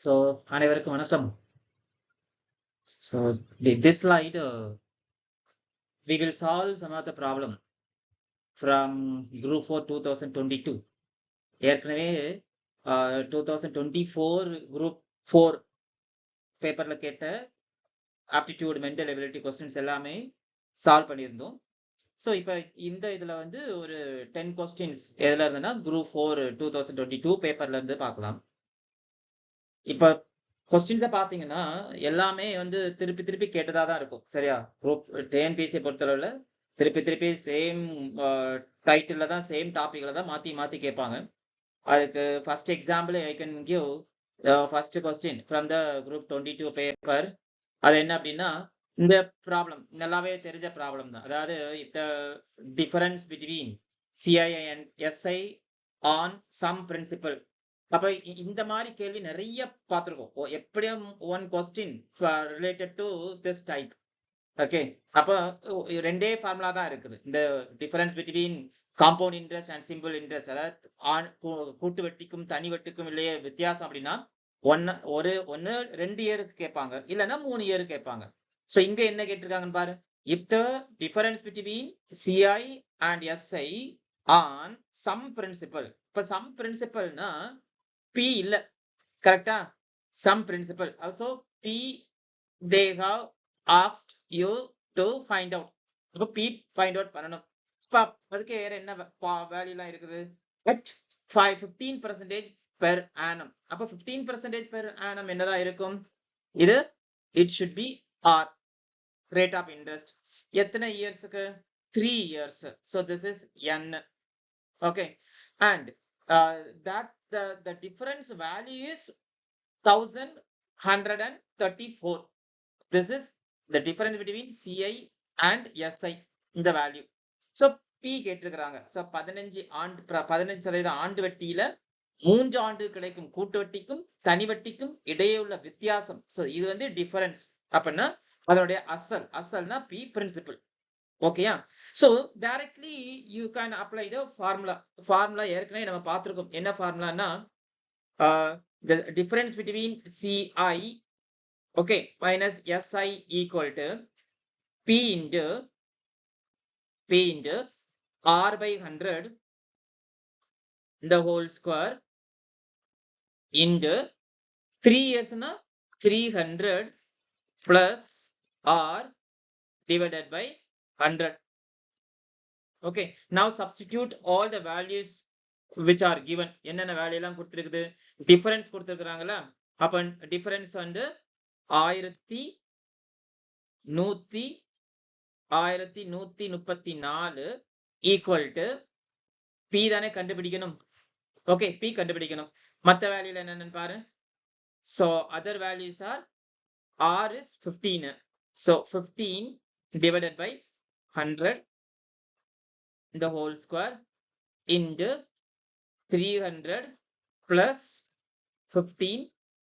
So, அனைவருக்கும் வணக்கம். So, this slide, we will solve some of the problem from Group 4 2022. ஏற்கனவே 2024 Group 4 பேப்பர்ல கேட்ட ஆப்டிடியூட் மென்டல் எபிலிட்டி கொஸ்டின்ஸ் எல்லாமே சால்வ் பண்ணியிருந்தோம். ஸோ இப்போ இந்த இதில் வந்து ஒரு 10 கொஸ்டின்ஸ் எதில் இருந்ததுன்னா Group 4 2022 பேப்பர்ல இருந்து பார்க்கலாம். இப்போ கொஸ்டின்ஸை பார்த்தீங்கன்னா எல்லாமே வந்து திருப்பி திருப்பி கேட்டதாக தான் இருக்கும். சரியா? குரூப் டிஎன்பிஎஸ்சியை பொறுத்தளவில் திருப்பி சேம் டைட்டில் தான், சேம் டாப்பிக்கில் தான் மாற்றி கேட்பாங்க. அதுக்கு first example I can give first question from the group 22 paper. அது என்ன அப்படின்னா, இந்த ப்ராப்ளம் நல்லாவே தெரிஞ்ச ப்ராப்ளம் தான். அதாவது the difference between CI and SI on sum principal. அப்ப இந்த மாதிரி கேள்வி நிறைய பார்த்துருக்கோம். எப்படியும் one question related to this type. Okay, அப்போ ரெண்டே ஃபார்முலா தான் இருக்குது. இந்த difference between compound interest and simple interest, அதாவது கூட்டு வட்டிக்கும் தனி வட்டிக்கும் இல்லையே வித்தியாசம் அப்படின்னா ஒன்னு 2 இயருக்கு கேட்பாங்க, இல்லைன்னா 3 இயருக்கு கேட்பாங்க. ஸோ இங்க என்ன கேட்டிருக்காங்கன்னு பாரு. If the difference between CI and SI on sum principal. இப்ப சம் பிரின்சிபல்னா P இல்ல, கரெக்டா? Sum principal. Also P they have asked you to find out. அப்ப P find out பண்ணணும். இப்ப அதுக்கு வேற என்ன வேல்யூ எல்லாம் இருக்குது? At 15% per annum. அப்ப 15% per annum என்னதான் இருக்கும்? இது it should be R, rate of interest. எத்தனை இயர்ஸ்க்கு? 3 years. So this is N. Okay, and that the difference value is 1134. This is the difference between CI and SI in the value. So P கேட்டிருக்கிறாங்க. So 15% ஆண்டு வட்டியில 3 ஆண்டு கிடைக்கும் கூட்டு வட்டிக்கும் தனி வட்டிக்கும் இடையே உள்ள வித்தியாசம். So இது வந்து டிஃபரன்ஸ். அப்படின்னா அதனுடைய அசல்னா P பிரின்சிபல். ஓகேயா? So directly you can apply the formula ஏற்கனவே நம்ம பார்த்திருக்கோம். என்ன ஃபார்முலானா, the difference between CI, okay, minus SI equal to P into R by 100 the whole square into 3 years na 300 plus R divided by 100. Okay, now substitute all the values which are given. என்னென்ன value எல்லாம் கொடுத்திருக்குது? Difference கொடுத்திருக்காங்கல்ல, அப்ப difference வந்து 1134 equal to P தானே கண்டுபிடிக்கணும். Okay, P கண்டுபிடிக்கணும். மற்ற வேல்யூல என்னன்னு பாரு. So other values are R is 15. So 15 divided by 100 the whole square into 300 plus 15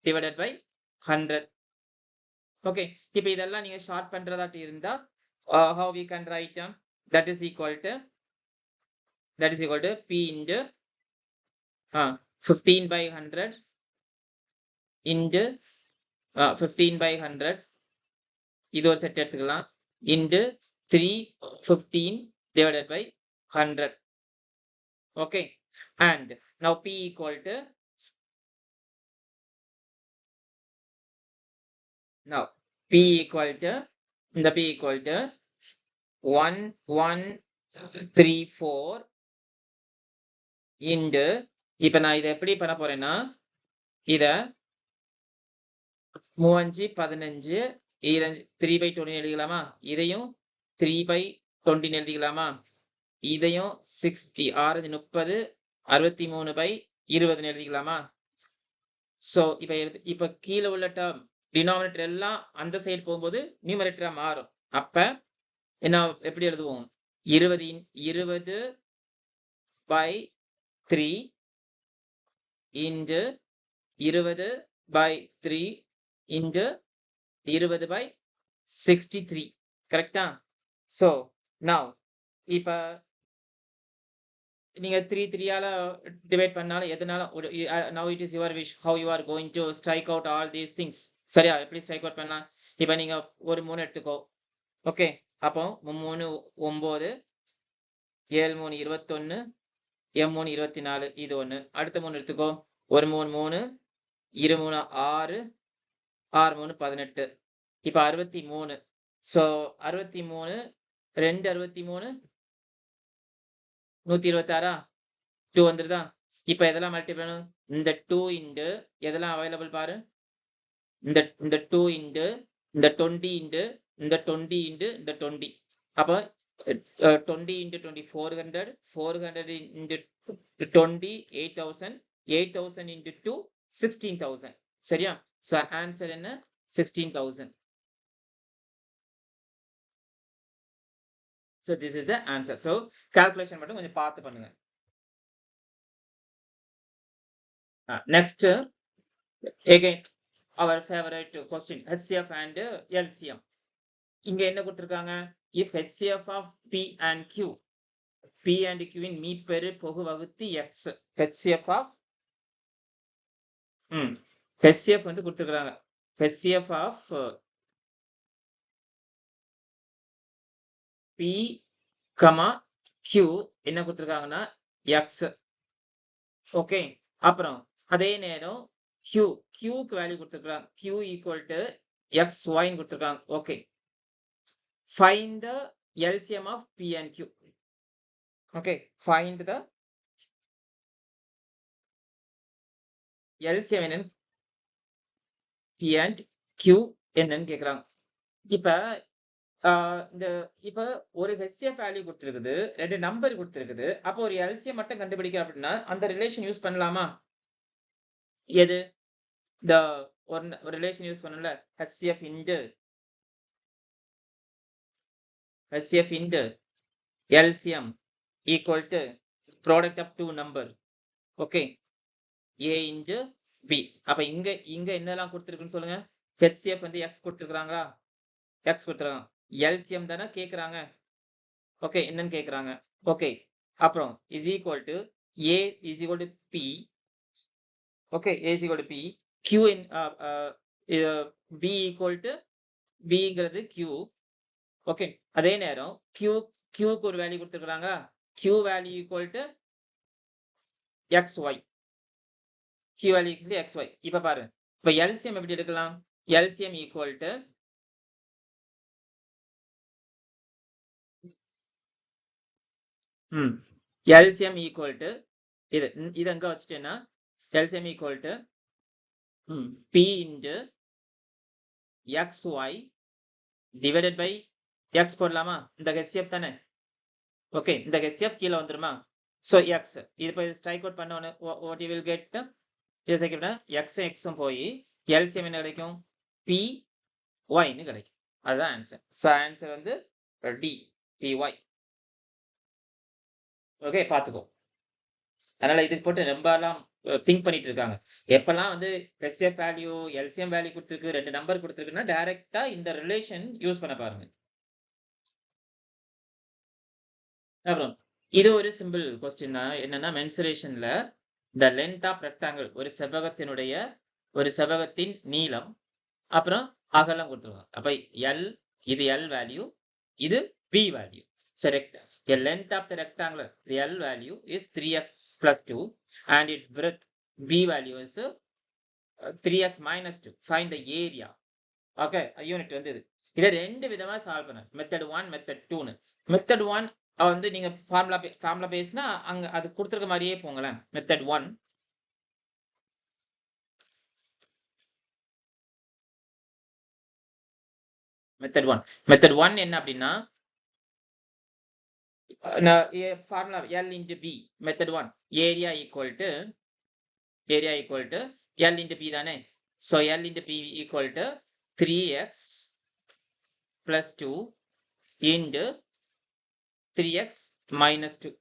divided by 100. Okay, இப்ப இதெல்லாம் நீங்க ஷார்ட் பண்றதாட்டி இருந்தா how we can write that is equal to P into 15 by 100 into 15 by 100, இது ஒரு set எடுத்துக்கலாம், into 315 divided by 100. Okay, and now P equal to, now P equal to 1134 into, இப்ப நான் இதை எப்படி பண்ண போறேன்னா, இத 3×15 3/20 எழுதிக்கலாமா? இதையும் 3/20 எழுதிக்கலாமா? இதையும் 60 6×30 63/20 எழுதிக்கலாமா? சோ இப்ப கீழே உள்ள டேர்ம் டினாமினேட்டர் எல்லாம் அந்த சைடு போகும்போது நியூமரேட்டரா மாறும். அப்ப என்ன எப்படி எழுதுவோம்? 20/3 into 20/3 into 20/63. கரெக்டா? So now இப்ப நீங்க 3 ஆல டிவைட் பண்ணாலும் எதனாலும் ஒரு now it is your wish how you are going to strike out all these things. சரியா? எப்படி ஸ்ட்ரைக் அவுட் பண்ணலாம்? இப்ப நீங்க ஒரு 3 எடுத்துக்கோ. ஓகே. அப்போ 3 9 7 3 21 M 3 24 இது ஒண்ணு. அடுத்த 3 எடுத்துக்கோ. ஒரு 3 3 2 3 6 6 3 18. இப்ப 63. சோ 63 2 63 126 2 வந்துருதா? இப்ப எதெல்லாம் மல்டிப்ளை பண்ணணும்? இந்த 2 இன்டு எதெல்லாம் அவைலபிள் பாரு. இந்த 2 இன்டு இந்த 20 இன்டு இந்த 20 இன்டு இந்த 20. அப்ப 20 இன்டு 20 400 400 இன்டு 20 8000 8000 இன்டு 2 16000. சரியா? சோ ஆன்சர் என்ன? 16000. So this is the answer. So calculation மட்டும் கொஞ்சம் பார்த்து பண்ணுங்க. Next again our favorite question HCF and LCM. இங்க என்ன கொடுத்திருக்காங்க? If HCF of P and Q and Q இன் மீப்பெரு பொகு வகுத்தி X. HCF of HCF வந்து கொடுத்திருக்காங்க. HCF of P, Q என்ன கொடுத்திருக்காங்கன்னா X. ஓகே. அப்புறம் அதே நேரம் Qக்கு வேல்யூ கொடுத்திருக்காங்க. Q equal to XY ன்னு கொடுத்திருக்காங்க. Okay. Find the LCM of P and Q. Okay, find the LCM என்னன்னு P and Q என்னன்னு கேக்குறாங்க. இப்ப இப்ப ஒரு HCF வேல்யூ கொடுத்திருக்குது, 2 நம்பர் கொடுத்திருக்குது. அப்போ ஒரு LCM மட்டும் கண்டுபிடிக்க அப்படின்னா அந்த ரிலேஷன் யூஸ் பண்ணலாமா? எது? இந்த ஒரு ரிலேஷன் யூஸ் பண்ணல HCF into LCM equal to product of two number. Okay, A into B. அப்ப இங்க என்னெல்லாம் கொடுத்திருக்குன்னு சொல்லுங்க. HCF வந்து X கொடுத்திருக்காங்களா? X கொடுத்திருக்காங்க. LCM தானே கேக்குறாங்க. ஓகே, என்னன்னு கேக்குறாங்க. ஓகே. அப்புறம் is equal to A is equal to P. Okay, A is equal to P. Q in B equal to Bங்கிறது Q. Okay. அதே நேரம் Qக்கு ஒரு வேல்யூ கொடுத்திருக்காங்க. Q value equal to XY. Q value equal to XY. இப்ப பாரு. இப்ப LCM எப்படி எடுக்கலாம்? LCM equal to LCM equal to இது அங்க வச்சுட்டேன்னா LCM equal to P into XY divided by X போடலாமா? இந்த HCF தானே. ஓகே, இந்த HCF கீழே வந்துருமா? So X இது போய் ஸ்ட்ரைக் அவுட் பண்ண உடனே what you will get இது சேர்க்கணும்னா X போய் LCM என்ன கிடைக்கும்? PY ன்னு கிடைக்கும். அதுதான் ஆன்சர். So ஆன்சர் வந்து D PY. ஓகே, பாத்துக்கோ. அதனால இதுக்கு போட்டு ரொம்ப எல்லாம் திங்க் பண்ணிட்டு இருக்காங்க. எப்பெல்லாம் வந்து HCF வேல்யூ LCM வேல்யூ கொடுத்திருக்கு, 2 நம்பர் கொடுத்திருக்குன்னா டைரக்டா இந்த ரிலேஷன் யூஸ் பண்ண பாருங்க. அப்புறம் இது ஒரு சிம்பிள் क्वेश्चन தான். என்னன்னா மென்சுரேஷன்ல the length of rectangle ஒரு செவ்வகத்தின் நீளம் அப்புறம் அகலம் கொடுத்திருக்காங்க. அப்ப L இது L வேல்யூ, இது B value. So the length of the rectangle, the L value is 3x plus 2 and its breadth B value is 3x minus 2. Find the area. Okay, unit வந்து இது. இதை 2 விதமா சால்வ் பண்ண. Method 1 method 2ன்னு. Method 1 வந்து நீங்க formula பேஸ்னா அங்க அது கொடுத்திருக்க மாதிரியே போங்களேன். மெத்தட் 1 மெத்தட் 1 என்ன அப்படின்னா formula L into B. Method 1 area equal to L into B தானே. So L into B equal to 3x plus 2 into 3x minus 2.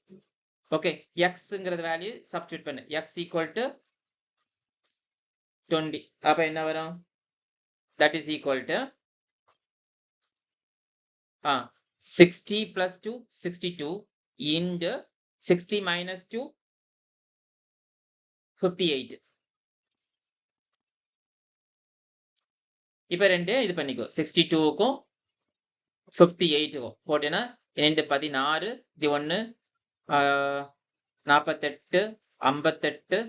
Okay, xங்கிறது வேல்யூ சப்ஸ்டிட்யூட் பண்ணு. X equal to 20. அப்ப என்ன வரும்? That is equal to 60 plus 2 62 into 60 minus 2 58. இப்ப ரெண்டு இது பண்ணிக்கோ 62க்கும் 58க்கும் போட்டேன்னா 2 16 இது 1 48 58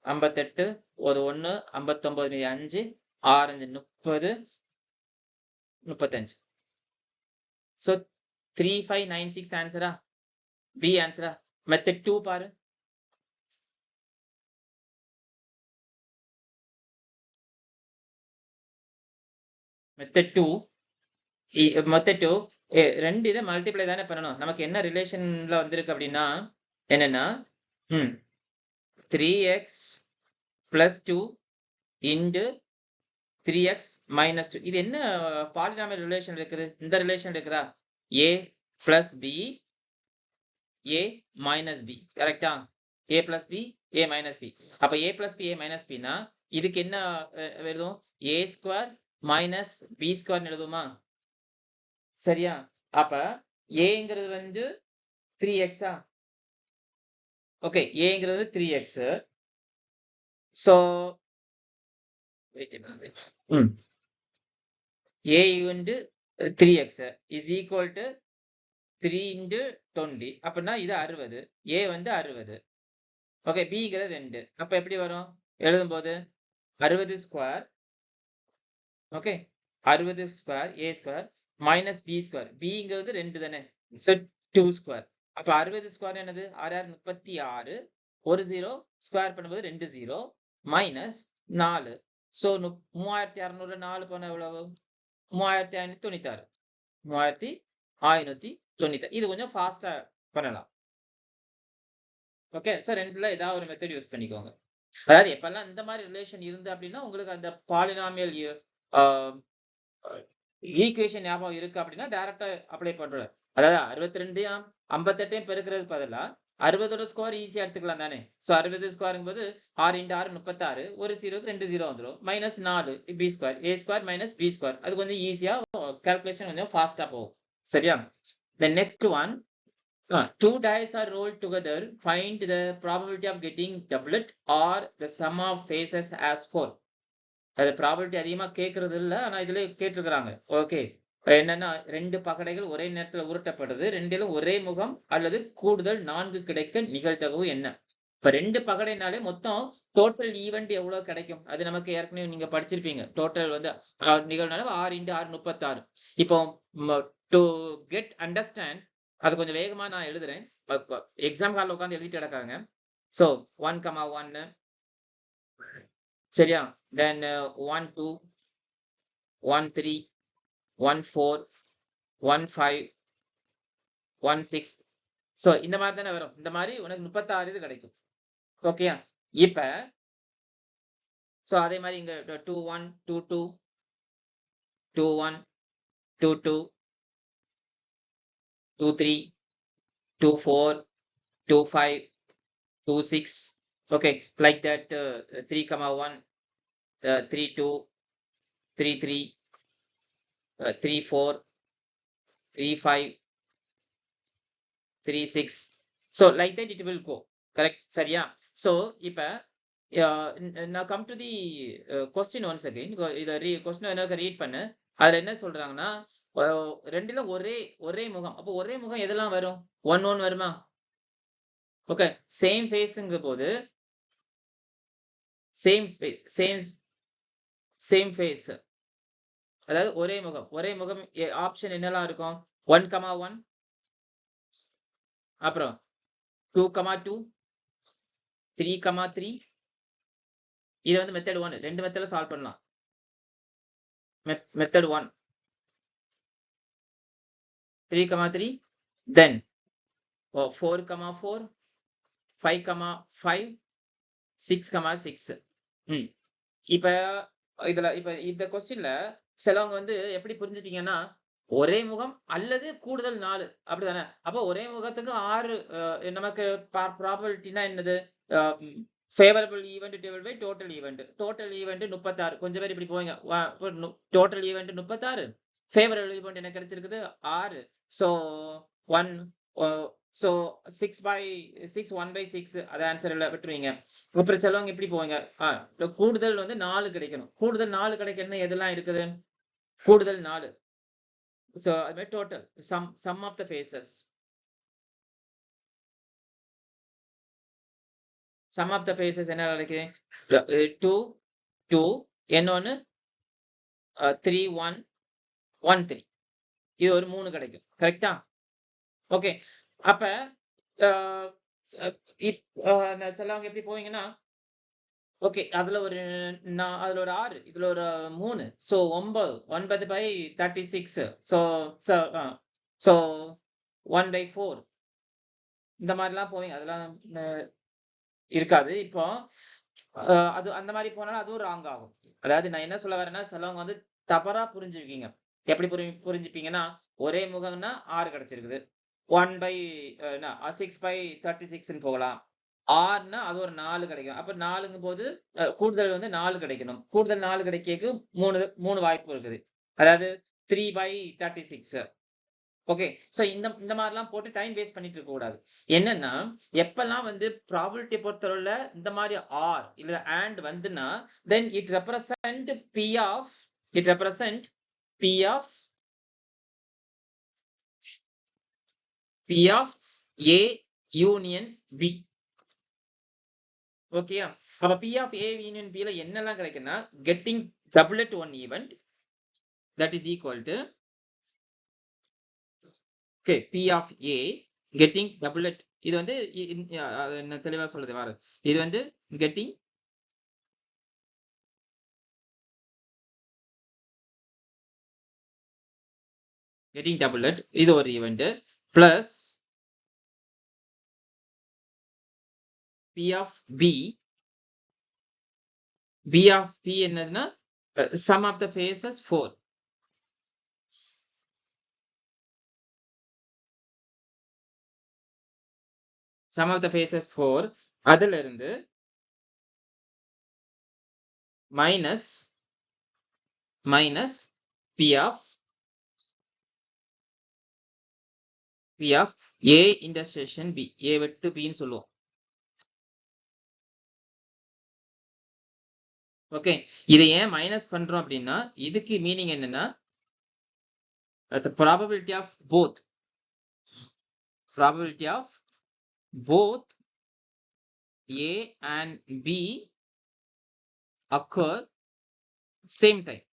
58 ஒரு 1 59 5 6 30 35. So 3596 ஆன்சரா? B ஆன்சரா? மெத்தட் 2 பாரு. மெத்தட் 2 ரெண்டு இதை மல்டிப்ளை தானே பண்ணணும். நமக்கு என்ன ரிலேஷன்ல வந்திருக்கு அப்படின்னா என்னன்னா 3x plus 2 into 3x minus 2. இது என்ன பாலினாமியல் ரிலேஷன் இருக்குது? இந்த ரிலேஷன் இருக்குதா? a plus b a minus b. கரெக்டா? a plus b a minus b. அப்ப a plus b a minus b னா இதுக்கு என்ன எழுதும்? a square minus b square எழுதுமா? சரியா? அப்ப aங்கிறது வந்து 3x. ஓகே, aங்கிறது 3x. so wait a minute. a into 3x is equal to 3 into 20. அப்படின்னா இது 60. a வந்து 60. ஓகே, bங்கிறது 2. அப்ப எப்படி வரும் எழுதும்போது? 60 square. Okay, 60 square a square minus b square. bங்கிறது 2 தானே, so 2 ஸ்கொயர். அப்ப 60 ஸ்கொயர் என்னது? 36. ஒரு 0 ஸ்கொயர் பண்ணும்போது 2 0 மைனஸ் 4. சோ 3600 4 போன எவ்வளவு? 3596. 3596. இது கொஞ்சம் ஃபாஸ்டா பண்ணலாம். ஓகே, சோ ரெண்டுல ஏதாவது ஒரு மெத்தட் யூஸ் பண்ணிக்கோங்க. அதாவது எப்பெல்லாம் இந்த மாதிரி ரிலேஷன் இருந்து அப்படின்னா உங்களுக்கு அந்த பாலினாமியல் ஈக்குவேஷன் ஞாபகம் இருக்கு அப்படின்னா டைரக்டா அப்ளை பண்றது. அதாவது 62 58 பெருக்கிறது பதிலா 60 ஸ்கொயர் ஈஸியா எடுத்துக்கலாம் தானே. சோ 60 ஸ்கொயருங்கும் போது 6 × 6 36. ஒரு 0க்கு 2 0 வந்துடும். Minus 4 b square a square minus b square. அது கொஞ்சம் ஈஸியா கால்குலேஷன் கொஞ்சம் ஃபாஸ்டா போகும். சரியா? The next one, 2 dice are rolled together. Find the probability of getting doublet or the sum of faces as 4. அது ப்ராபபிலிட்டி அதிகமா கேட்கறது இல்ல, ஆனா இதுல கேட்டிருக்கிறாங்க. ஓகே, என்னன்னா 2 பகடைகள் ஒரே நேரத்துல உருட்டப்படுது, ரெண்டிலும் ஒரே முகம் அல்லது கூடுதல் 4 கிடைக்க நிகழ்தகவு என்ன? இப்ப 2 பகடைனாலே மொத்தம் டோட்டல் ஈவெண்ட் எவ்வளவு கிடைக்கும்? அது நமக்கு ஏற்கனவே நீங்க படிச்சிருப்பீங்க. டோட்டல் வந்து நிகழ்வு 6 × 6 36. இப்போ டு கெட் அண்டர்ஸ்டாண்ட் அது கொஞ்சம் வேகமா நான் எழுதுறேன். எக்ஸாம் ஹால்ல உட்கார்ந்து எழுதிட்டு கிடக்காங்க. சோ 1,1 சரியா? then 1 2 1 3 1 4 1 5 1 6. சோ இந்த மாதிரி தானே வரும். இந்த மாதிரி உனக்கு 36 இது கிடைக்கும். ஓகேயா? இப்ப சோ அதே மாதிரி இங்க 2 1 2 2 2 1 2 2 2 3 2 4 2 5 2 6. okay, like that 3,1 3 2 3 3 3 4 3 5 3 6. so like that it will go. correct? சரியா? so இப்ப now come to the question once again. இத question எனக்கு ரீட் பண்ணு. அதுல என்ன சொல்றாங்கன்னா ரெண்டிலும் ஒரே முகம். அப்போ ஒரே முகம் எதெல்லாம் வரும்? 1 1 வருமா? ஓகே, சேம் ஃபேஸ்ங்க போது சேம் ஃபேஸ், அதாவது ஒரே முகம் ஆப்ஷன் என்னெல்லாம் இருக்கும்? 1,1 அப்புறம் 2,2 3,3. இது வந்து மெத்தட் 1. ரெண்டு மெத்தட்ல சால்வ் பண்ணலாம். Method 1 3,3 then 4,4 5,5 6,6. இப்ப இந்த கொஸ்டின்ல சிலவங்க வந்து எப்படி புரிஞ்சுட்டீங்கன்னா ஒரே முகம் அல்லது கூடுதல் 4 அப்படிதானே. அப்போ ஒரே முகத்துக்கு 6 நமக்கு ப்ராபபிலிட்டினா என்னது? Favourable event divide by total event. Total event 36. கொஞ்சம் பேர் இப்படி போவீங்க. டோட்டல் ஈவெண்ட் 36, ஃபேவரபிள் ஈவெண்ட் என்ன கிடைச்சிருக்குது 6. சோ 1 ஸோ 6 1/6 அது ஆன்சரில் விட்டுருவீங்க. அப்புறம் சிலவங்க எப்படி போவீங்க, கூடுதல் வந்து 4 கிடைக்கணும். கூடுதல் 4 கிடைக்கணும்னு எதெல்லாம் இருக்குது? கூடுதல் 4. ஸோ அது மாதிரி total sum of the faces. Sum of the faces என்ன கிடைக்குது? 2 2 இன்னொன்னு 3 1 1 3. இது ஒரு 3 கிடைக்கும். கரெக்டா? ஓகே. அப்ப சிலவங்க எப்படி போவீங்கன்னா, ஓகே அதுல ஒரு அதுல ஒரு 6 இதுல ஒரு 3 ஸோ 9 9/36 ஸோ ஸோ 1/4 இந்த மாதிரிலாம் போவீங்க. அதெல்லாம் இருக்காது. இப்போ அது அந்த மாதிரி போனாலும் அதுவும் ராங் ஆகும். அதாவது நான் என்ன சொல்ல வரேன்னா, சிலவங்க வந்து தவறா புரிஞ்சுக்குவீங்க. எப்படி புரிஞ்சுப்பீங்கன்னா, ஒரே முகம்னா 6 கிடைச்சிருக்குது. 6/36ன்னு போகலாம். 6ன்னா அது ஒரு 4 கிடைக்கும். அப்ப 4ங்கும்போது கூடுதல் வந்து 4 கிடைக்கணும். கூடுதல் 4 கிடைக்கக்கு 3 வாய்ப்பு இருக்குது. அதாவது 3/36. ஓகே. சோ இந்த மாதிரிலாம் போட்டு டைம் வேஸ்ட் பண்ணிட்டு இருக்க கூடாது. என்னன்னா, எப்பல்லாம் வந்து ப்ராபபிலிட்டி பொறுத்தளவுல இந்த மாதிரி ஆர் இல்ல அண்ட் வந்துன்னா, then it represent P of A union B. ஓகேயா? அப்ப P of A union B ல என்னெல்லாம் கிடைக்கும்னா, getting doublet one event that is equal to okay P of A getting doublet. இது வந்து என்ன தெளிவா சொல்றது பாரு. இது வந்து getting doublet இது ஒரு event plus P of B of P என்னதுன்னா sum of the faces 4. sum of the faces 4 அதுல இருந்து minus P of A intersection B. A வெட்டு B ன்னு சொல்லுவோம். ஓகே. இதை ஏன் மைனஸ் பண்றோம் அப்படின்னா, இதுக்கு மீனிங் என்னன்னா, the probability of both A and B occur same time.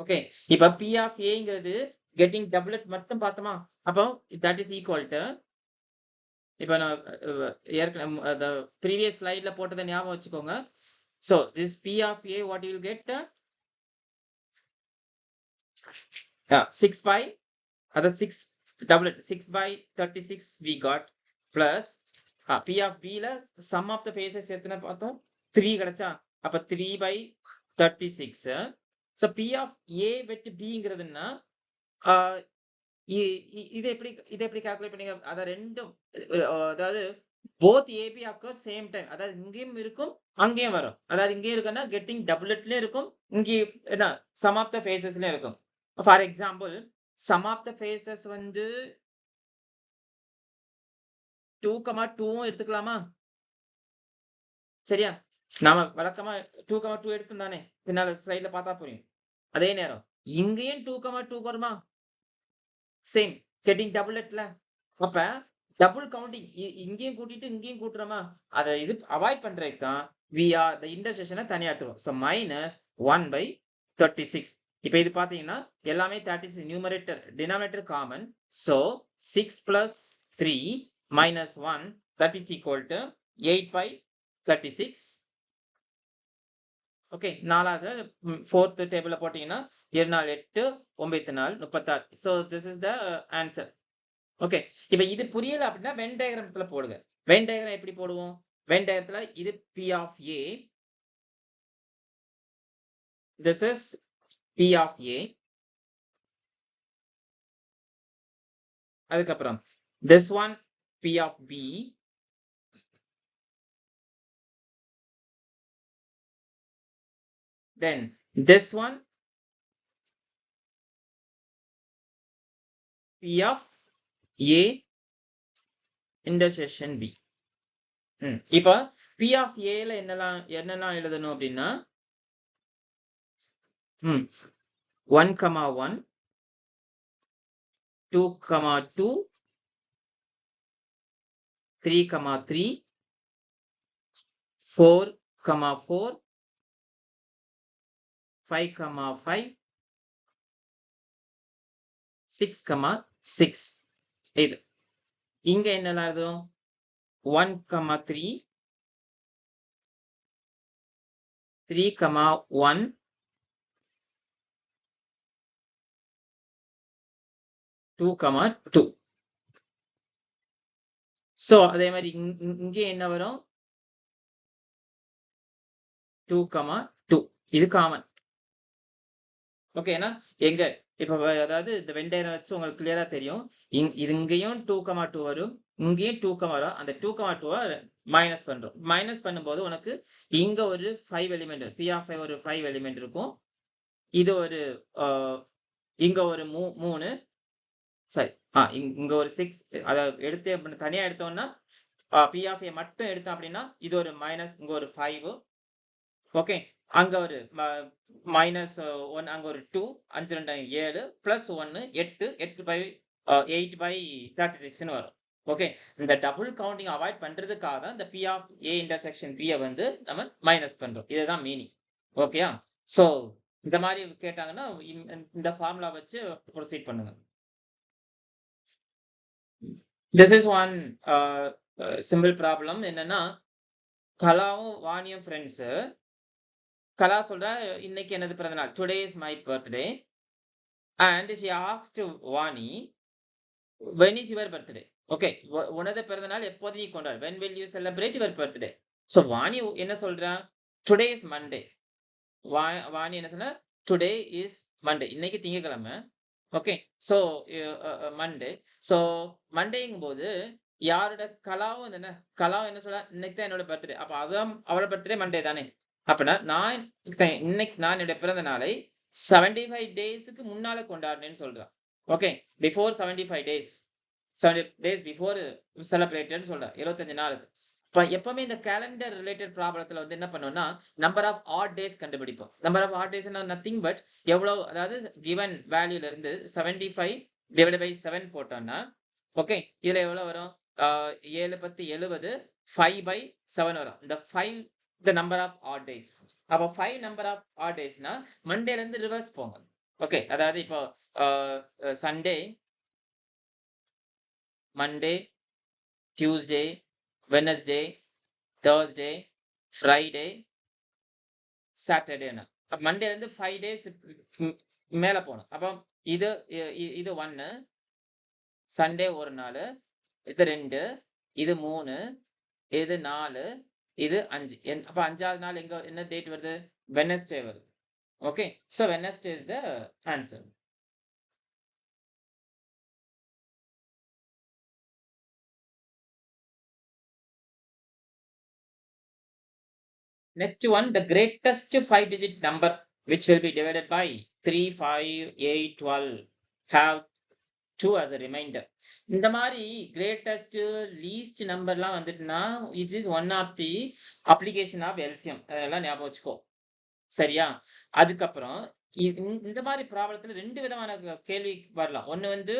Okay. இப்ப P of Aங்கிறது getting doublet மட்டும் பார்த்தோமா? அப்போ that is equal to இப்ப நான் ஏற்கனவே the previous slideல போட்டதை ஞாபகம் வச்சுக்கோங்க. So this P of A what you will get 6 by other 6 doublet 6/36 we got plus P of B ல sum of the faces எத்தனை பார்த்தோம்? 3 கிடைச்சா? அப்ப 3/36. So P of A with Bங்கிறதுன்னா இது எப்படி கால்குலேட் பண்ணீங்க? அத ரெண்டும் அதாவது both AB occur same time. அதாவது இங்கேயும் இருக்கும் அங்கேயும் வரும். அதாவது இங்கே இருக்குன்னா getting doubletலயும் இருக்கும், இங்கே என்ன sum of the facesலயும் இருக்கும். For example sum of the faces வந்து 2,2 எடுத்துக்கலாமா? சரியா? நாம வழக்கமா 2,2 எடுத்தோம் தானே, பின்னால ஸ்லைட்ல பார்த்தா புரியும். அதே நேரம் இங்கேயும் 2,2 வருமா? சேம் கெட்டிங் டபுள்ல. அப்ப டபுள் கவுண்டிங் இங்கேயும் கூட்டிட்டு இங்கேயும் கூட்டுறோமா, அதை இது அவாய்ட் பண்றதுக்கு தான் we are the intersection தனியா எடுத்துருவோம். so minus 1/36. இப்ப இது பாத்தீங்கன்னா எல்லாமே 36 numerator denominator common. so 6 plus 3 minus 1 that is equal to 8/36. Okay. நாலாவது ஃபோர்த் டேபிள்ல போட்டீங்கன்னா 7 4 8 9 4 36. so this is the answer. Okay. இப்ப இது புரியல அப்படின்னா வென் டயகிராமத்துல போடுங்க. வென் டயகிராம் எப்படி போடுவோம்? வென் டயகிராமத்துல இது P of A, this is P of A, அதுக்கப்புறம் this one P of B, then this one P of A intersection B. இப்ப P of A ல என்னெல்லாம் எழுதணும் அப்படின்னா 1,1 2,2 3,3 4,4 5,5 6,6 இது இங்க என்னெல்லாம் எழுதும் 1,3 3,1 2,2 சோ அதே மாதிரி இங்கே என்ன வரும் 2,2 இது காமன். ஓகேனா எங்க இப்ப அதாவது இந்த வெண்டையரை வச்சு உங்களுக்கு கிளியரா தெரியும். இங்கேயும் 2,2 வரும், இங்கேயும் 2, வரும். அந்த 2,2 மைனஸ் பண்றோம். மைனஸ் பண்ணும்போது உனக்கு இங்க ஒரு 5 எலிமெண்ட், P of 5 ஒரு 5 எலிமெண்ட் இருக்கும். இது ஒரு இங்க ஒரு 3 சரி இங்க ஒரு 6 அதாவது எடுத்து தனியா எடுத்தோம்னா P of A மட்டும் எடுத்தோம் அப்படின்னா இது ஒரு மைனஸ், இங்க ஒரு 5. ஓகே, அங்க ஒரு -1, அங்க ஒரு 2, 5 2 7 பிளஸ் 1 8/36 வரும். ஓகே, இந்த டபுள் கவுண்டிங் அவாய்ட் பண்றதுக்காக தான் இந்த P of A intersection B வந்து நம்ம மைனஸ் பண்றோம். இதுதான் மீனிங். ஓகேயா? சோ இந்த மாதிரி கேட்டாங்கன்னா இந்த ஃபார்முலா வச்சு ப்ரொசீட் பண்ணுங்க. This is one simple problem. என்னன்னா கலாவும் வாணியும் ஃப்ரெண்ட்ஸ். கலா சொல்றா இன்னைக்கு எனது பிறந்தநாள், today is my birthday, and she asked Vani when is your birthday. Okay, உனது பிறந்தநாள் எப்போது நீ கொண்டாடு, when will you celebrate your birthday. So Vani என்ன சொல்றா, டுடே இஸ் மண்டே. வாணி என்ன சொன்னா, டுடே இஸ் மண்டே, இன்னைக்கு திங்கட்கிழமை. Okay, so Monday. சோ மண்டேங்கும் போது யாரோட கலாவும் என்ன சொல்றா, இன்னைக்கு தான் என்னோட பர்த்டே. அப்ப அதான் அவரோட பர்த்டே மண்டே தானே. அப்படின்னா இன்னைக்கு நான் என்னுடைய பிறந்த நாளை 75 டேஸ்க்கு முன்னால கொண்டாடுனேன்னு சொல்றான். Okay, before 75 days, 70 days before celebrated சொல்றேன், 75 நாளுக்கு. இப்ப எப்பவுமே இந்த கேலண்டர் ரிலேட்டட் ப்ராப்ளத்துல வந்து என்ன பண்ணோம்னா நம்பர் ஆஃப் ஆட் டேஸ் கண்டுபிடிப்போம். Number of odd days nothing but எவ்வளவு, அதாவது கிவன் வேல்யூல இருந்து 75 டிவைட் பை 7 போட்டோம்னா ஓகே, இதுல எவ்வளவு வரும், 7 10 70, 5/7 வரும். இந்த 5 the number of odd days. அப்ப 5 number of odd daysனா மண்டேல இருந்து ரிவர்ஸ் போங்க. ஓகே, அதாவது இப்போ Sunday, Monday, Tuesday, Wednesday, Thursday, Friday, சாட்டர்டேனா மண்டேல இருந்து 5 டேஸ் மேல போகணும். அப்ப இது 1, சண்டே ஒரு நாள், இது 2, இது 3, இது 4, இது 5. அப்ப 5வது நாள் என்ன டேட் வருது, வெட்னஸ்டே வருது. Okay, so Wednesday is the answer. Next one, the greatest 5-digit number which will be divided by 3, 5, 8, 12 have 2 as a remainder. இந்த மாதிரி கிரேட்டஸ்ட் லீஸ்ட் நம்பர்லாம் வந்துட்டுனா it is one of the application of LCM. அதெல்லாம் ஞாபகம் வச்சுக்கோ, சரியா? அதுக்கப்புறம் இந்த மாதிரி ப்ராப்ளத்துல 2 விதமான கேள்வி வரலாம். ஒன்னு வந்து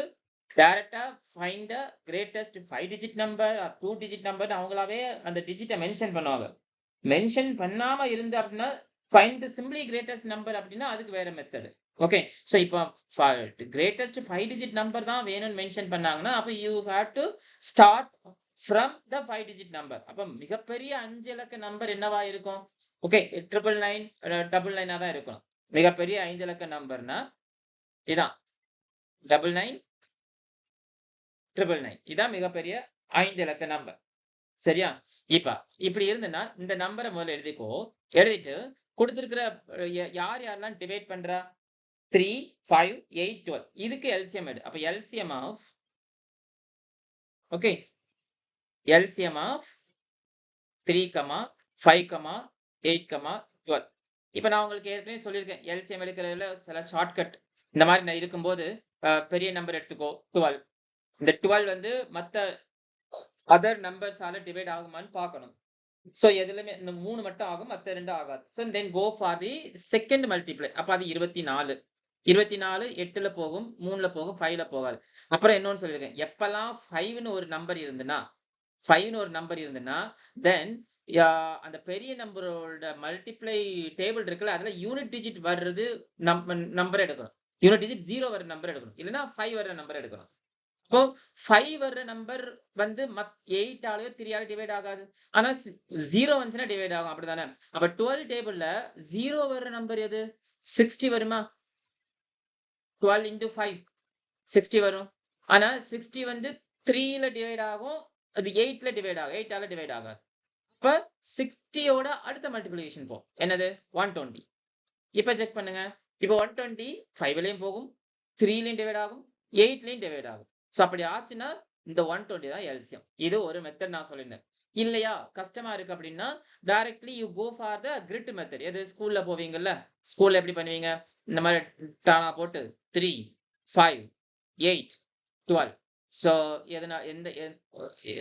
டைரக்டா find the greatest 5-digit number or 2-digit number, அவங்களாவே அந்த டிஜிட்டை மென்ஷன் பண்ணுவாங்க. மென்ஷன் பண்ணாம இருந்து அப்படின்னா find the simply greatest number அப்படின்னா அதுக்கு வேற மெத்தட். ஓகே, சோ இப்போ கிரேட்டஸ்ட் 5-digit நம்பர் தான் வேணும்னு மென்ஷன் பண்ணாங்கன்னா அப்ப you have to start from the 5-digit number. அப்ப மிகப்பெரிய 5 இலக்க நம்பர் என்னவா இருக்கும்? ஓகே, 999 தான் இருக்கணும். மிகப்பெரிய 5 இலக்க நம்பர்னா இதான் 9999, இதான் மிகப்பெரிய 5 இலக்க நம்பர், சரியா? இப்ப இப்படி இருந்ததுன்னா இந்த நம்பரை முதல்ல எழுதிக்கோ. எழுதிட்டு கொடுத்திருக்கிற யார் யாரெல்லாம் டிவைட் பண்றா, 3, 5, 8, 12, இதுக்கு எல்சிஎம் எடு. அப்ப LCM of okay, LCM of 3, 5, 8, 12. இப்ப நான் உங்களுக்கு ஏற்கனவே சொல்லியிருக்கேன், எல்சிஎம் எடுக்கிறதுல சில ஷார்ட்கட் இந்த மாதிரி இருக்கும்போது பெரிய நம்பர் எடுத்துக்கோ 12. இந்த 12 வந்து மத்த அதர் நம்பர்ஸால டிவைட் ஆகுமான்னு பார்க்கணும். சோ எதுலயுமே இந்த 3 மட்டும் ஆகும், மத்த 2 ஆகாது. So then go for the second multiply. அப்ப அது 24. 24 8ல போகும், 3ல போகும், 5ல போகாது. அப்புறம் இன்னொன்னு சொல்லிருக்கேன். எப்பெல்லாம் 5ன்னு ஒரு நம்பர் இருந்துன்னா 5ன்னு ஒரு நம்பர் இருந்துன்னா தென் அந்த பெரிய நம்பரோட மல்டிப்ளை டேபிள் இருக்குல்ல, அதுல யூனிட் டிஜிட் வர்றது நம்பர் எடுக்கணும். யூனிட் டிஜிட் 0 வர நம்பர் எடுக்கணும். இல்லைன்னா 5 வர நம்பர் எடுக்கணும். இப்போ 5 வர்ற நம்பர் வந்து 8 ஆலயோ 3 ஆலயோ டிவைட் ஆகாது. ஆனா 0 வந்துச்சுன்னா டிவைட் ஆகும். அப்படிதானே? அப்ப 12 டேபிள்ல 0 வர்ற நம்பர் எது? 60 வருமா? 12 into 5 60 வரும். ஆனா 60 வந்து 3ல டிவைட் ஆகும். அது 8ல டிவைட் ஆகும். 8 ஆல டிவைட் ஆகாது. இப்ப 60யோட அடுத்த மல்டிப்ளிகேஷன் போ. என்னது? 120. இப்ப செக் பண்ணுங்க. இப்ப 120 5லயும் போகும், 3லயும் டிவைட் ஆகும், 8லயும் டிவைட் ஆகும். சோ அப்படி ஆச்சுன்னா இந்த 120 தான் எல்சியம். இது ஒரு மெத்தட் நான் சொல்லியிருந்தேன். இல்லையா கஷ்டமா இருக்கு அப்படின்னா directly you go for the grid method. எது ஸ்கூல்ல போவீங்கல்ல, ஸ்கூல்ல எப்படி பண்ணுவீங்க? இந்த மாதிரி டானா போட்டு 3 5 8 12. சோ எதனா எந்த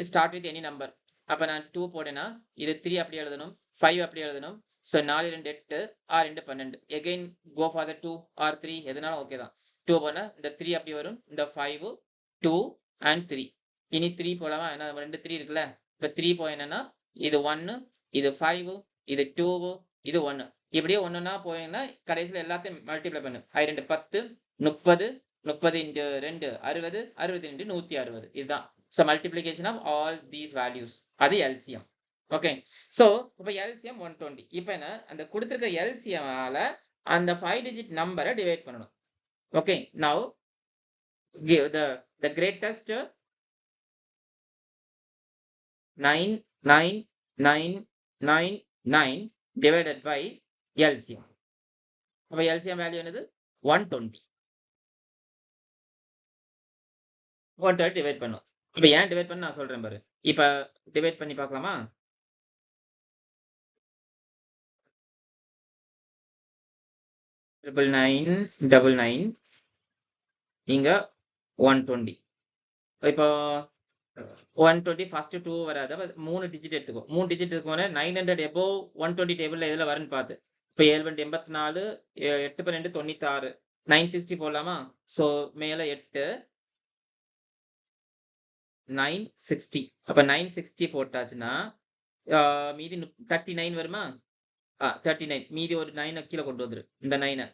ஸ்டார்ட் வித் எனி நம்பர். அப்ப நான் 2 போட்டேன்னா இது 3 அப்படி எழுதணும், 5 அப்படி எழுதணும். So 4 2 8 6 2 12. Again go for the 2 or 3 எதுனாலும் ஓகே தான். 2 போனா இந்த 3 அப்படி வரும், இந்த 5 2 and 3. இனி 3 போலாமா? ஏன்னா ரெண்டு 3 இருக்குல்ல. இப்ப 3 போய் என்னன்னா இது 1 இது 5 இது 2 இது 1. இப்படியே ஒண்ணுன்னா போயிங்கன்னா கடைசியில எல்லாத்தையும் மல்டிப்ளை பண்ணு. 2 10 30 30 into 2 60 60 into 160. இதுதான். So multiplication of all these values. அது LCM. ஓகே. சோ இப்ப LCM 120. இப்ப என்ன அந்த கொடுத்திருக்க LCM ஆல அந்த 5 digit நம்பரை டிவைட் பண்ணணும். Okay. Now give the greatest 9 9 9 9 9 divided by LCM. அப்ப LCM வேல்யூ என்னது? 120. 120 டிவைட் பண்ணும். இப்ப ஏன் டிவைட் பண்ண நான் சொல்றேன் பாரு. இப்ப டிவைட் பண்ணி பார்க்கலாமா? 999 இங்க 120. இப்போ 120 ஃபர்ஸ்ட் 2 வராது. அப்ப 3 டிஜிட் எடுத்துக்கோ. 3 டிஜிட் எடுத்துக்கோனே 900 above 120 டேபிள்ல எதுல வரும்னு பாத்து. இப்ப 7 84 8 12 96 960 போடலாமா? சோ மேல 8 960. அப்ப 960 போட்டாச்சுன்னா மீதி 39 வருமா? 39. மீதி ஒரு 9 கீழ கொண்டு வந்துரு. இந்த 9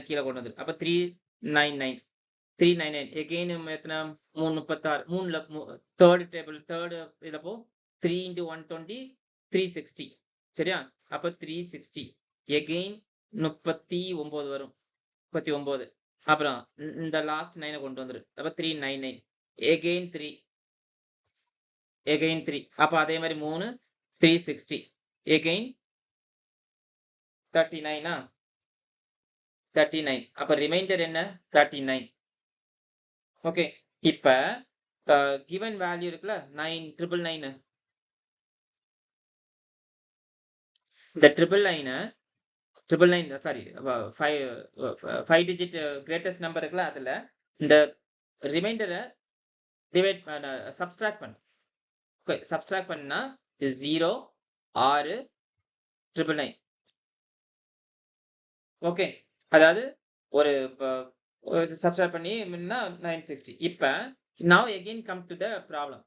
கீழ கொண்டு வந்துரு. அப்ப 399 399. எகைன் எத்தனை? 336. 3ல தேர்ட் டேபிள் தேர்ட் இதுல போ. 3 into 120 360. சரியா? அப்ப 360. எகைன் 39 வரும். 39. அப்புறம் இந்த லாஸ்ட் 9 கொண்டு வந்துரு. அப்ப 399. எகைன் 3. எகைன் 3. அப்ப அதே மாதிரி 3 360. எகைன் 39. 39. அப்ப ரிமைண்டர் என்ன? 39. ஓகே. இப்ப given வேல்யூ இருக்குல்ல 999. இந்த 999 சாரி 5 digit கிரேட்டஸ்ட் நம்பர் இருக்குல்ல, அதுல இந்த ரிமைண்டரை டிவைட் சப்ஸ்ட்ராக்ட் பண்ணு. சப்ஸ்ட்ராக்ட் பண்ணா 0 6 999. ஓகே. அதாவது ஒரு சப்ஸ்ட்ராக்ட் பண்ணி 960. இப்ப now again come to the problem.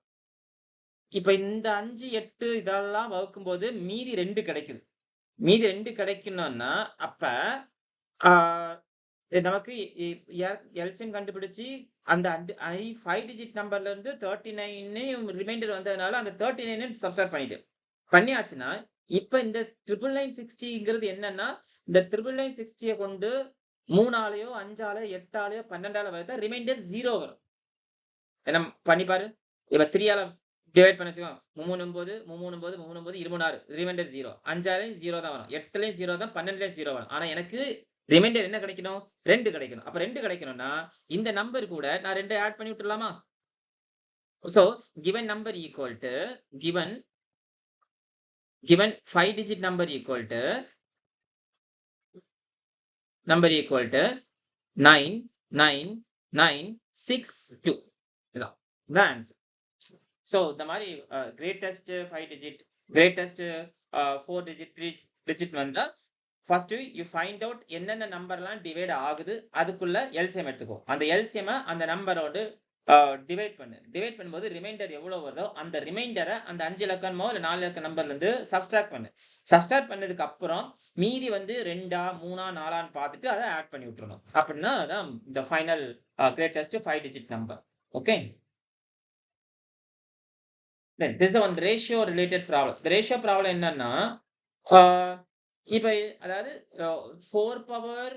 இப்ப இந்த 5 8 இதெல்லாம் வகுக்கும்போது மீதி 2 கிடைக்குது. மீதி 2 கிடைக்கணும்னா அப்ப நமக்கு எல்சிஎம் கண்டுபிடிச்சு அந்த 5 டிஜிட் நம்பர்ல இருந்து 39 ரிமைண்டர் வந்ததுனால அந்த 39 சப்ஸ்ட்ராக்ட் பண்ணியாச்சுன்னா இப்ப இந்த 99960ங்கிறது என்னன்னா இந்த 99960 கொண்டு 3 ஆலையோ 5 ஆலையோ 8 ஆலையோ 12 ஆல வந்தா ரிமைண்டர் 0 வரும். என்ன பண்ணி பாரு. இப்ப 3 ஆல டிவைட் பண்ணி வச்சுக்கோ. 39 39 39 26 ரிமைண்டர் 0. 5 ஆலையும் 0 தான் வரும். 8லயும் 0 தான், 12லயும் 0 வரும். ஆனா எனக்கு ரிமைண்டர் என்ன கிடைக்கணும்? 2 கிடைக்கணும். அப்ப 2 கிடைக்கணும்னா இந்த நம்பர் கூட நான் 2 ஆட் பண்ணி விட்டுறலாமா? So given number equal to given 5 digit number equal to 9 9 9 6 2 இதான் ஆன்சர். ஸோ இந்த மாதிரி greatest 5 digit, greatest 4 digit, 3 digit வந்தா ஃபர்ஸ்ட் யூ ஃபைண்ட் அவுட் என்னென்ன நம்பர்லாம் டிவைட் ஆகுது, அதுக்குள்ள எல்சிஎம் எடுத்துக்கோ. அந்த எல்சிஎம் அந்த நம்பரோட டிவைட் பண்ணும்போது ரிமைண்டர் எவ்வளவு வருதோ அந்த ரிமைண்டரை அந்த 5 இலக்கமோ இல்ல 4 இலக்க நம்பர்ல இருந்து சப்ஸ்ட்ராக்ட் பண்ணு. சப்ஸ்ட்ராக்ட் பண்ணதுக்கு அப்புறம் மீதி வந்து 2ஆ 3ஆ 4ஆன்னு பார்த்துட்டு அதை ஆட் பண்ணி விட்டுறணும். அப்படின்னா அதான் இந்த final greatest 5 digit number. Okay, then this is one ratio related problem. The ratio problem என்னன்னா இப்ப அதாவது 4 பவர்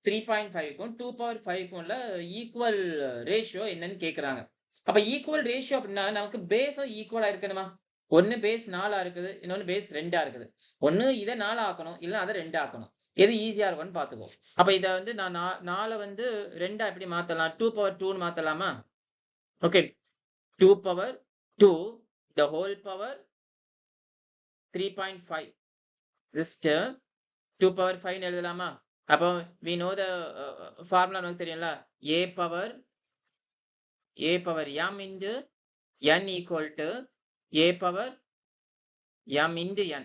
3.5க்கும் 2 பவர் 5க்கும் உள்ள ஈக்குவல் ரேஷியோ என்னன்னு கேக்குறாங்க. அப்ப ஈக்குவல் ரேஷியோ அப்படின்னா நமக்கு பேஸும் ஈக்குவலா இருக்கணுமா? ஒன்னு பேஸ் 4ஆ இருக்குது, இன்னொன்னு பேஸ் 2ஆ இருக்குது. ஒன்னு இதை 4 ஆக்கணும், இல்ல அதை 2 ஆக்கணும். எது ஈஸியா இருக்கும்னு பாத்துக்கோ. அப்ப இதை வந்து நான் 4 வந்து 2ஆ எப்படி மாத்தலாம்? 2 பவர் 2ன்னு மாத்தலாமா? Okay, 2 power 2 the whole power 3.5 this 2 power 5 எழுதலாமா? அப்போ we know the formula நமக்கு தெரியும்ல, a power m into n equal to a power m into n.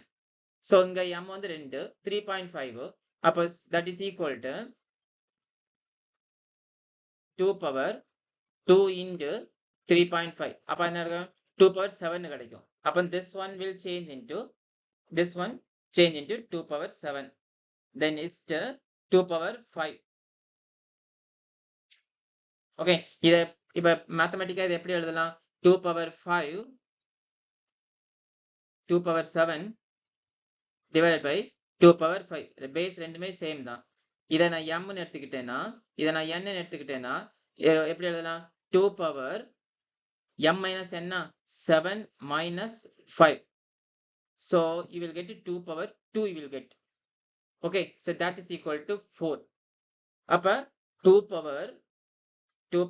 so இங்க m வந்து 2, 3.5, அப்போ that is equal to 2 power 2 into 3.5. அப்ப என்ன இருக்கும்? 2 power 7 கிடைக்கும். அப்ப this one will change into 2 power 7. then it's 2 power 5. Okay, இத இப்ப மேத்தமேட்டிக்கா இதை எப்படி எழுதலாம்? 2 power 5 2 power 7 divided by 2 power 5. Base ரெண்டுமே சேம் தான். இதை நான் m ன்னு எடுத்துக்கிட்டேன்னா, இதை நான் n ன்னு எடுத்துக்கிட்டேன்னா எப்படி எழுதலாம்? 2 power m minus n 7 minus 5. so you will get 2 power 2 you will get. okay, so that is equal to 4. அப்ப 2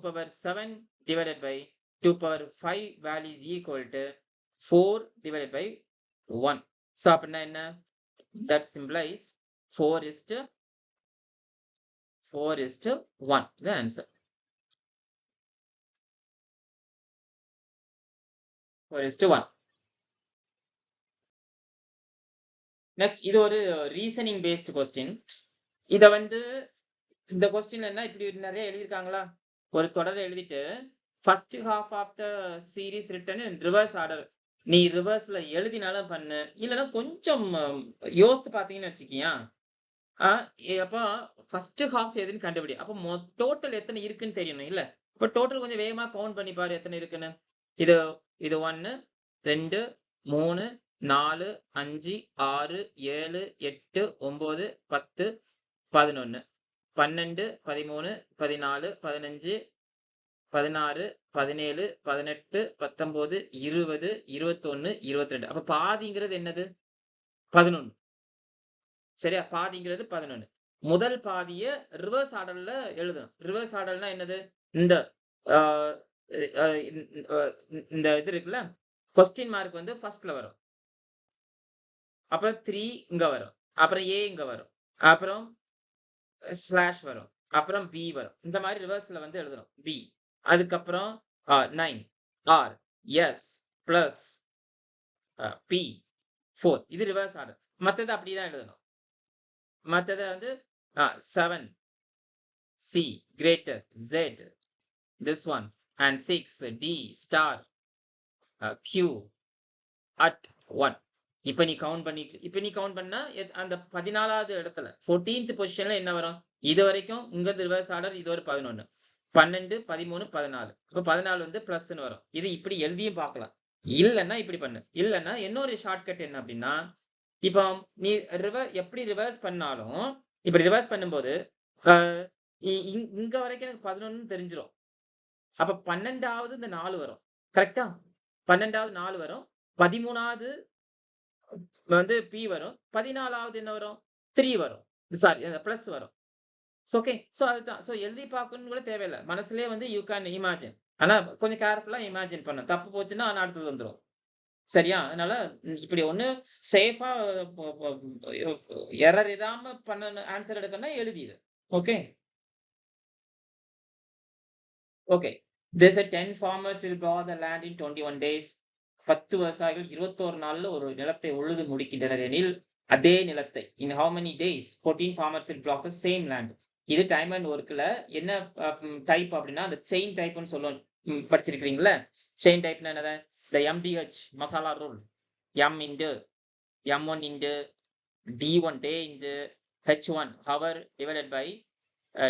power 7 divided by 2 power 5 value is equal to 4 divided by 1. so அப்படின்னா என்ன? that implies 4 is to 1 the answer. 4 is to 1. next இது ஒரு reasoning based question. இத வந்து இந்த கொஸ்டின்ல என்ன இப்படி நிறைய எழுதியிருக்காங்களா? ஒரு தொடரை எழுதிட்டு first half of the series written in reverse order. நீ ரிவர்ஸ்ல எழுதினாலும் பண்ணு, இல்லைன்னா கொஞ்சம் யோசித்து பார்த்தீங்கன்னு வச்சுக்கியா. அப்போ ஃபர்ஸ்ட் ஹாஃப் எதுன்னு கண்டுபிடி. அப்போ டோட்டல் எத்தனை இருக்குன்னு தெரியணும் இல்ல? இப்போ டோட்டல் கொஞ்சம் வேகமா கவுண்ட் பண்ணி பாரு எத்தனை இருக்குன்னு. இது 1 2 3 4 5 6 7 8 9 10 11 12 13 14 15 16 17 18 19 20 21 22. அப்ப பாதிங்கிறது என்னது? 11. சரியா? பாதிங்கிறது 11. முதல் பாதிய ரிவர்ஸ் ஆர்டர்ல எழுதணும். ரிவர்ஸ் ஆர்டர்னா என்னது? இந்த இது இருக்குல்ல, கொஸ்டின் மார்க் வந்து ஃபர்ஸ்ட்ல வரும், அப்புறம் 3 இங்க வரும், அப்புறம் a இங்க வரும், அப்புறம் ஸ்லாஷ் வரும், அப்புறம் b வரும். இந்த மாதிரி ரிவர்ஸ்ல வந்து எழுதணும். b அதுக்கப்புறம் 9 r s plus p 4. இது ரிவர்ஸ் ஆர்டர். மத்தது அப்படிதான் எழுதணும். மத்தது வந்து 7 c greater z this one and 6 d star q at 1. இப்ப நீ கவுண்ட் பண்ணா அந்த 14வது இடத்துல 14th பொசிஷன்ல என்ன வரும்? இது வரைக்கும் உங்க ரிவர்ஸ் ஆர்டர் இது ஒரு 11 12 13 14. இப்ப 14 வந்து பிளஸ்ன்னு வரும். இது இப்படி எழுதியும் பார்க்கலாம். இல்லைன்னா இப்படி பண்ணு. இல்லைன்னா இன்னொரு ஷார்ட்கட் என்ன அப்படின்னா, இப்போ நீ எப்படி ரிவர்ஸ் பண்ணாலும், இப்ப ரிவர்ஸ் பண்ணும்போது இங்க வரைக்கும் எனக்கு 11 தெரிஞ்சிடும். அப்ப 12வது இந்த 4 வரும். கரெக்டா? 12வது 4 வரும், 13வது வந்து p வரும், 14வது என்ன வரும்? 3 வரும். சாரி பிளஸ் வரும். ஓகே, சோ அதுதான். சோ எழுதி பார்க்கணும்னு கூட தேவையில்லை, மனசுலயே வந்து யூ கேன் இமேஜின். ஆனா கொஞ்சம் கேர்ஃபுல்லா இமேஜின் பண்ணணும். தப்பு போச்சுன்னா அடுத்தது வந்துடும். சரியா? அதனால இப்படி ஒண்ணு சேஃபா எரர் இல்லாம பண்ண ஆன்சர் எடுக்கணும்னா எழுதிடு. Okay. Okay. There's a 10 farmers will plow the land in 21 days. 10 விவசாயிகள் 21 நாள்ல ஒரு நிலத்தை உழுது முடிக்கின்றனர் எனில் அதே நிலத்தை in how many days 14 farmers will plow the same land. இது டைம் அண்ட் ஒர்க்ல என்ன டைப் அப்படின்னா அந்த செயின் டைப்னு சொல்லுவோம். படிச்சிருக்கீங்களா? செயின் டைப்னா என்னது? The MDH masala rule. M into M1 into D1 day into H1 hour divided by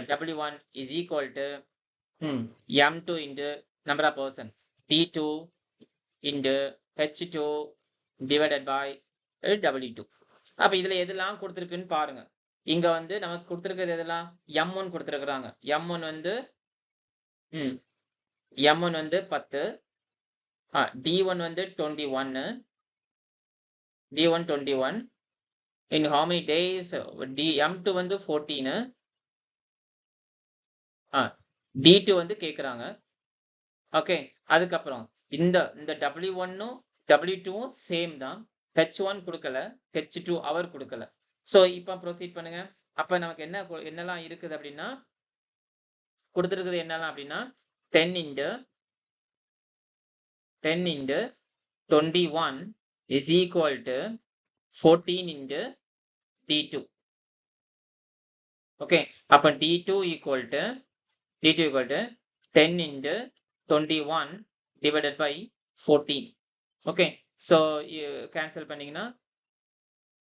W1 is equal to M2 into number of person, D2 into H2 divided by W2. அப்ப இதுல எதெல்லாம் கொடுத்திருக்குன்னு பாருங்க. இங்க வந்து நமக்கு கொடுத்திருக்கிறது எதெல்லாம்? M1 கொடுத்திருக்காங்க. M1 வந்து M1 வந்து 10, D1 வந்து 21, D1 21. In how many days? M2 வந்து 14, D2 வந்து கேக்குறாங்க. ஓகே, அதுக்கப்புறம் இந்த W1ம் W2ம் சேம் தான். H1 கொடுக்கல, H2 அவர் கொடுக்கல. சோ இப்போ ப்ரோசீட் பண்ணுங்க. அப்ப நமக்கு என்னெல்லாம் இருக்குது அப்படின்னா கொடுத்திருக்கிறது என்னெல்லாம் அப்படின்னா 10 into 21 is equal to 14 into D2. Okay, அப்ப D2 equal to 10 into 21 divided by 14. Okay, so cancel பண்ணீங்கன்னா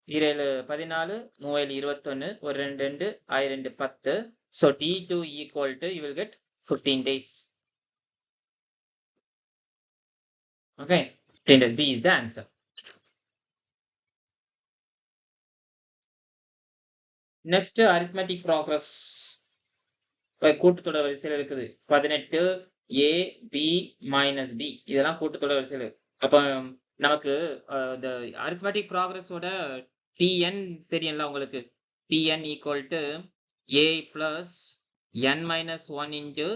7 14 3 21 1 2 2 10. So D2 equal to you will get 15 days. Okay, B is the answer. Next arithmetic progress. கூட்டுத்தொடர் வரிசையில் இருக்குது 18 A B minus B இதெல்லாம் கூட்டுத்தொடர் வரிசையில். அப்ப நமக்கு இந்த arithmetic progress ஓட Tn தெரியும்ல உங்களுக்கு. Tn equal to A plus n minus 1 into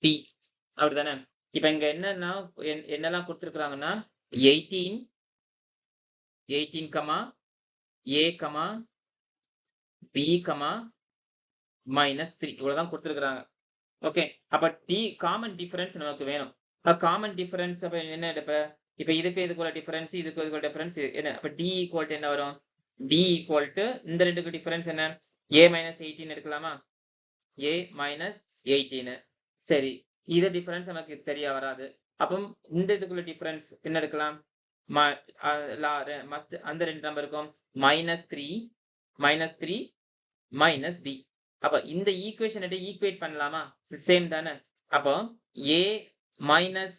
T. அப்படிதானே? இப்ப இங்க என்னெல்லாம் கொடுத்திருக்காங்கன்னா 18, A, B, minus 3 இவ்வளவுதான் கொடுத்திருக்காங்க. ஓகே, அப்ப T காமன் டிஃபரன்ஸ் நமக்கு வேணும். காமன் டிஃபரன்ஸ் அப்ப என்ன? இப்ப இதுக்குள்ள டிஃபரன்ஸ், இதுக்குள்ள டிஃபரன்ஸ் என்ன? அப்ப D equal to என்ன வரும்? D equal to இந்த ரெண்டுக்கு டிஃபரன்ஸ் என்ன? A minus 18 எடுக்கலாமா? A minus 18. சரி, இது டிஃபரன்ஸ் நமக்கு தெரிய வராது. அப்ப இந்த இதுக்குள்ள டிஃபரன்ஸ் என்ன எடுக்கலாம்? அந்த ரெண்டு நம்பர் இருக்கும் -3 minus B. அப்ப இந்த ஈக்குவேஷன் ஈக்குவேட் பண்ணலாமா? சேம் தானே? அப்போ A minus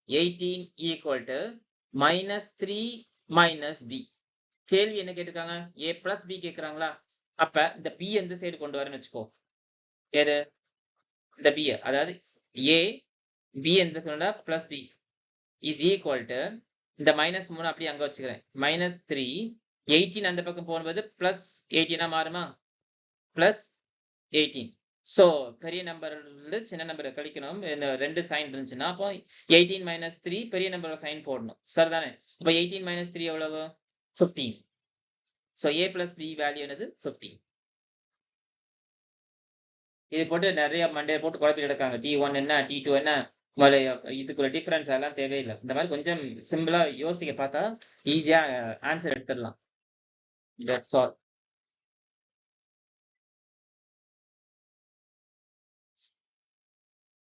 18 equal to -3 minus B. கேள்வி என்ன கேட்டிருக்காங்க? A plus B கேக்குறாங்களா? அப்ப இந்த B எந்த சைடு கொண்டு வரேன்னு வச்சுக்கோ. எது? இந்த B, அதாவது A B எந்த கொண்டா plus B is equal to இந்த -3 அப்படியே அங்க வச்சுக்கிறேன். -3 18 அந்த பக்கம் போகும்போது +18 மாறுமா? +18. சோ பெரிய நம்பர்ல சின்ன நம்பரை கழிக்கணும். ரெண்டு சைன் இருந்துச்சுன்னா அப்போ 18 minus 3 பெரிய நம்பரோட சைன் போடணும். சரிதானே? அப்ப 18 minus 3 எவ்வளவு? 15. So A plus B value என்னது? 15. இது போட்டு நிறைய மண்டே போட்டு குழப்பி எடுக்காங்க. T1 என்ன, T2 என்ன, இதுக்குள்ள டிஃபரன்ஸ் எல்லாம் தேவையில்லை. இந்த மாதிரி கொஞ்சம் சிம்பிளா யோசிக்க பார்த்தா ஈஸியா ஆன்சர் எடுத்துடலாம். That's all.